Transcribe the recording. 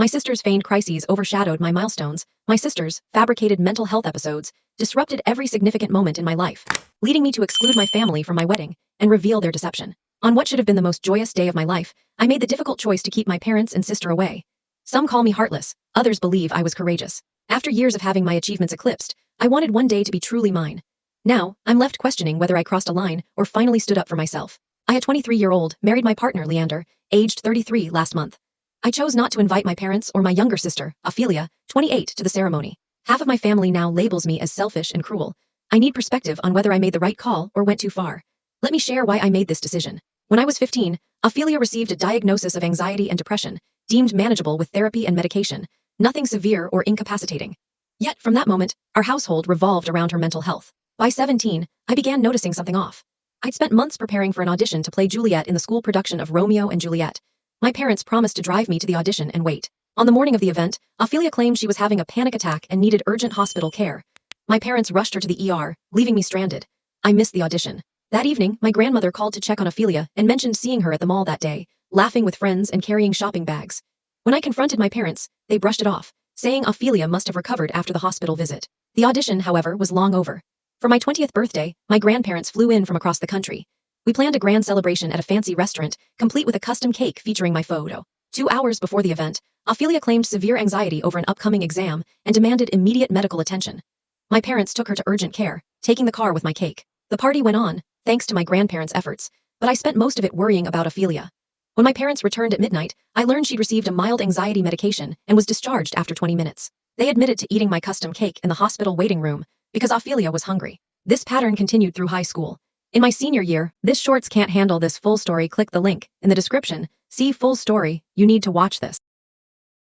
My sister's feigned crises overshadowed my milestones. My sister's fabricated mental health episodes disrupted every significant moment in my life, leading me to exclude my family from my wedding and reveal their deception. On what should have been the most joyous day of my life, I made the difficult choice to keep my parents and sister away. Some call me heartless, others believe I was courageous. After years of having my achievements eclipsed, I wanted one day to be truly mine. Now, I'm left questioning whether I crossed a line or finally stood up for myself. I, a 23-year-old, married my partner, Leander, aged 33, last month. I chose not to invite my parents or my younger sister, Ophelia, 28, to the ceremony. Half of my family now labels me as selfish and cruel. I need perspective on whether I made the right call or went too far. Let me share why I made this decision. When I was 15, Ophelia received a diagnosis of anxiety and depression, deemed manageable with therapy and medication, nothing severe or incapacitating. Yet, from that moment, our household revolved around her mental health. By 17, I began noticing something off. I'd spent months preparing for an audition to play Juliet in the school production of Romeo and Juliet. My parents promised to drive me to the audition and wait. On the morning of the event, Ophelia claimed she was having a panic attack and needed urgent hospital care. My parents rushed her to the ER, leaving me stranded. I missed the audition. That evening, my grandmother called to check on Ophelia and mentioned seeing her at the mall that day, laughing with friends and carrying shopping bags. When I confronted my parents, they brushed it off, saying Ophelia must have recovered after the hospital visit. The audition, however, was long over. For my 20th birthday, my grandparents flew in from across the country. We planned a grand celebration at a fancy restaurant, complete with a custom cake featuring my photo. 2 hours before the event, Ophelia claimed severe anxiety over an upcoming exam and demanded immediate medical attention. My parents took her to urgent care, taking the car with my cake. The party went on, thanks to my grandparents' efforts, but I spent most of it worrying about Ophelia. When my parents returned at midnight, I learned she'd received a mild anxiety medication and was discharged after 20 minutes. They admitted to eating my custom cake in the hospital waiting room because Ophelia was hungry. This pattern continued through high school. In my senior year, this shorts can't handle this full story. Click the link in the description. See full story. You need to watch this.